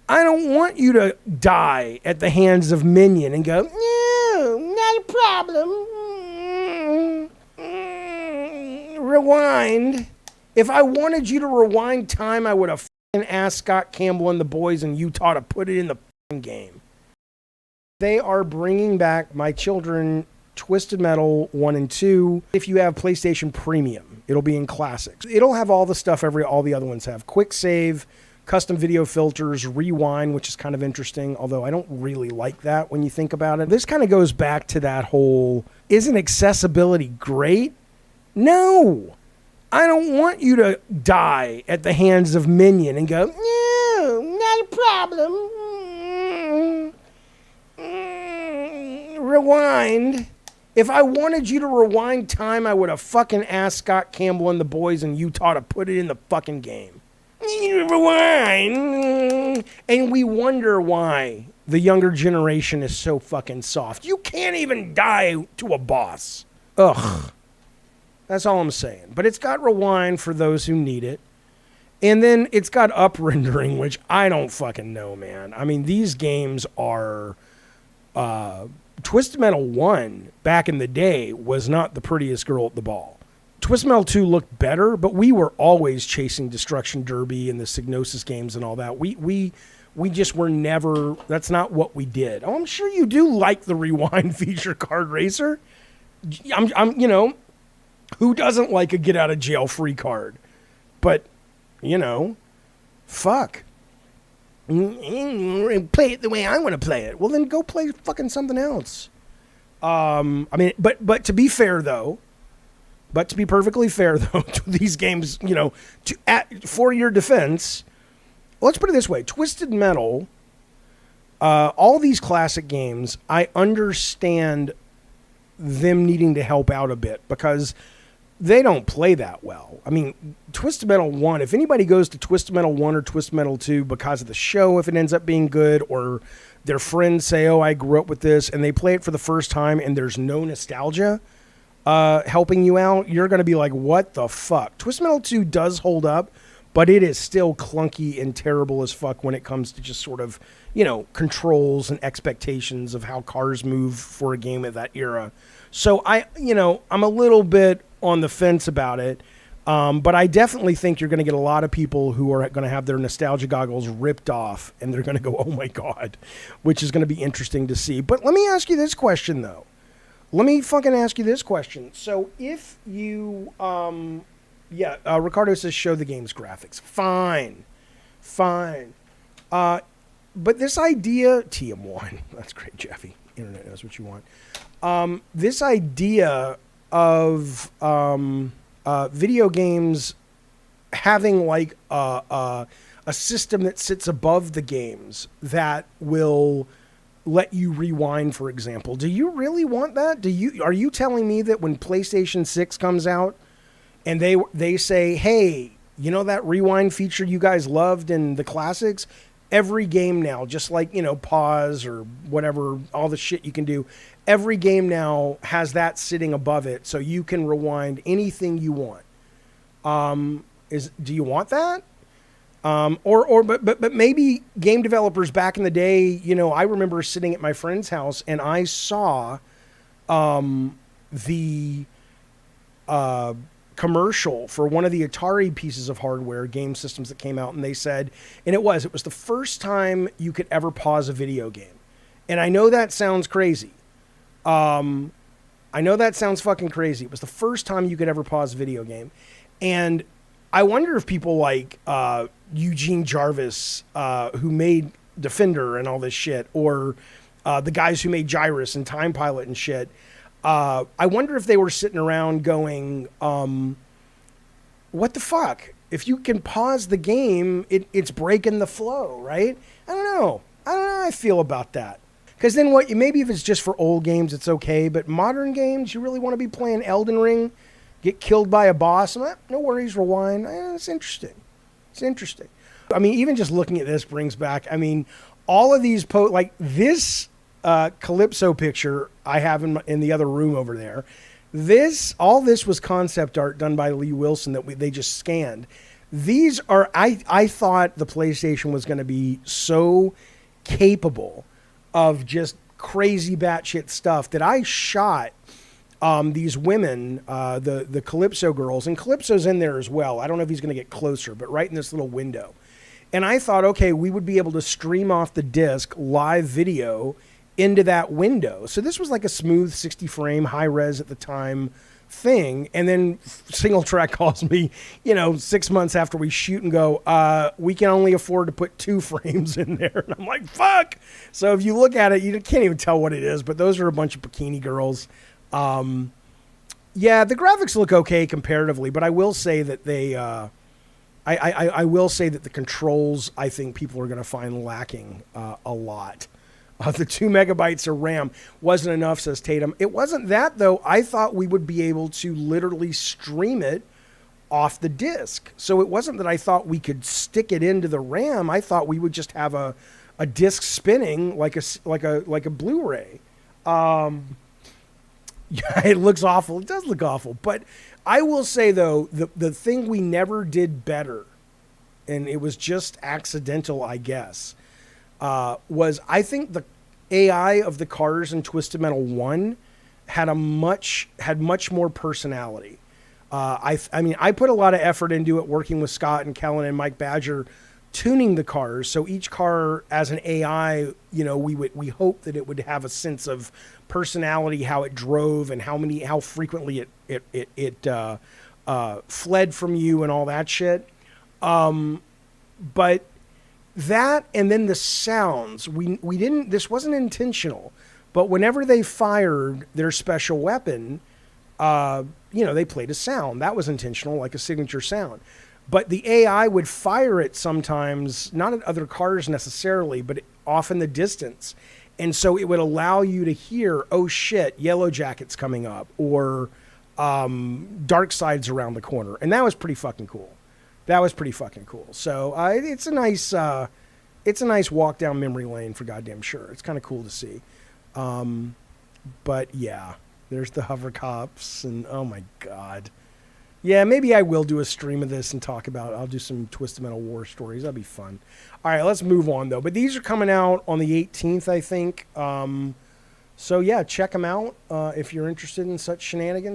I don't want you to die at the hands of Minion and go, no, not a problem. Rewind. If I wanted you to rewind time, I would have asked Scott Campbell and the boys in Utah to put it in the game. They are bringing back My Children Twisted Metal 1 and 2. If you have PlayStation Premium, it'll be in Classics. It'll have all the stuff all the other ones have. Quick save, custom video filters, rewind, which is kind of interesting, although I don't really like that when you think about it. This kind of goes back to that whole, isn't accessibility great? No! I don't want you to die at the hands of Minion and go, no, not a problem. Rewind. If I wanted you to rewind time, I would have fucking asked Scott Campbell and the boys in Utah to put it in the fucking game. Rewind. And we wonder why the younger generation is so fucking soft. You can't even die to a boss. Ugh. That's all I'm saying. But it's got rewind for those who need it. And then it's got up rendering, which I don't fucking know, man. I mean, these games are... Twisted Metal 1, back in the day, was not the prettiest girl at the ball. Twisted Metal 2 looked better, but we were always chasing Destruction Derby and the Psygnosis games and all that. We just were never... That's not what we did. Oh, I'm sure you do like the rewind feature, Card Racer. I'm you know... Who doesn't like a get-out-of-jail-free card? But, you know, fuck. Play it the way I want to play it. Well, then go play fucking something else. I mean, but to be fair, though, to be perfectly fair, though, to these games, you know, for your defense, let's put it this way. Twisted Metal, all these classic games, I understand them needing to help out a bit because... they don't play that well. I mean, Twisted Metal 1, if anybody goes to Twisted Metal 1 or Twisted Metal 2 because of the show, if it ends up being good, or their friends say, oh, I grew up with this, and they play it for the first time and there's no nostalgia helping you out, you're going to be like, what the fuck? Twisted Metal 2 does hold up, but it is still clunky and terrible as fuck when it comes to just sort of, you know, controls and expectations of how cars move for a game of that era. So I'm a little bit on the fence about it, but I definitely think you're going to get a lot of people who are going to have their nostalgia goggles ripped off, and they're going to go, oh my God, which is going to be interesting to see. But let me ask you this question, though. Let me fucking ask you this question. So if you, Ricardo says show the game's graphics. Fine. But this idea, TM1, that's great, Jaffe. Internet knows what you want. This idea of video games having like a system that sits above the games that will let you rewind, for example. Do you really want that? Are you telling me that when PlayStation 6 comes out and they say, hey, you know that rewind feature you guys loved in the classics? Every game now, just like, you know, pause or whatever, all the shit you can do, every game now has that sitting above it so you can rewind anything you want. Do you want that? But maybe game developers back in the day, you know, I remember sitting at my friend's house and I saw the commercial for one of the Atari pieces of hardware game systems that came out, and they said, and it was the first time you could ever pause a video game. And I know that sounds crazy. I know that sounds fucking crazy. It was the first time you could ever pause a video game. And I wonder if people like Eugene Jarvis, who made Defender and all this shit, or the guys who made Gyrus and Time Pilot and shit, I wonder if they were sitting around going, what the fuck? If you can pause the game, it's breaking the flow, right? I don't know how I feel about that. Because then maybe if it's just for old games, it's okay. But modern games, you really want to be playing Elden Ring, get killed by a boss. No worries, rewind. It's interesting. It's interesting. I mean, even just looking at this brings back, I mean, all of these, like this Calypso picture I have in the other room over there. All this was concept art done by Lee Wilson that they just scanned. These are, I thought the PlayStation was going to be so capable of just crazy batshit stuff that I shot these women, the Calypso girls, and Calypso's in there as well. I don't know if he's going to get closer, but right in this little window. And I thought, okay, we would be able to stream off the disc live video into that window. So this was like a smooth 60 frame, high res at the time thing. And then Single Track calls me, 6 months after we shoot and go, we can only afford to put 2 frames in there. And I'm like, fuck. So if you look at it, you can't even tell what it is, but those are a bunch of bikini girls. Yeah, the graphics look okay comparatively, but I will say that they, I will say that the controls, I think people are going to find lacking a lot. The 2 megabytes of RAM wasn't enough, says Tatum. It wasn't that, though. I thought we would be able to literally stream it off the disc. So it wasn't that I thought we could stick it into the RAM. I thought we would just have a disc spinning like a Blu-ray. Yeah, it looks awful. It does look awful. But I will say, though, the thing we never did better, and it was just accidental, I guess, was I think the AI of the cars in Twisted Metal 1 had much more personality. I mean, I put a lot of effort into it working with Scott and Kellen and Mike Badger, tuning the cars. So each car as an AI, we hope that it would have a sense of personality, how it drove and how frequently it fled from you and all that shit. But that, and then the sounds, this wasn't intentional, but whenever they fired their special weapon, they played a sound that was intentional, like a signature sound. But the AI would fire it sometimes, not at other cars necessarily, but off in the distance. And so it would allow you to hear, oh shit, Yellow Jacket's coming up, or Dark Side's around the corner. And that was pretty fucking cool. So it's a nice walk down memory lane for goddamn sure. It's kind of cool to see. But yeah, there's the hover cops, and oh my God. Yeah, maybe I will do a stream of this and I'll do some Twisted Metal War stories. That'd be fun. All right, let's move on though. But these are coming out on the 18th, I think. So yeah, check them out if you're interested in such shenanigans.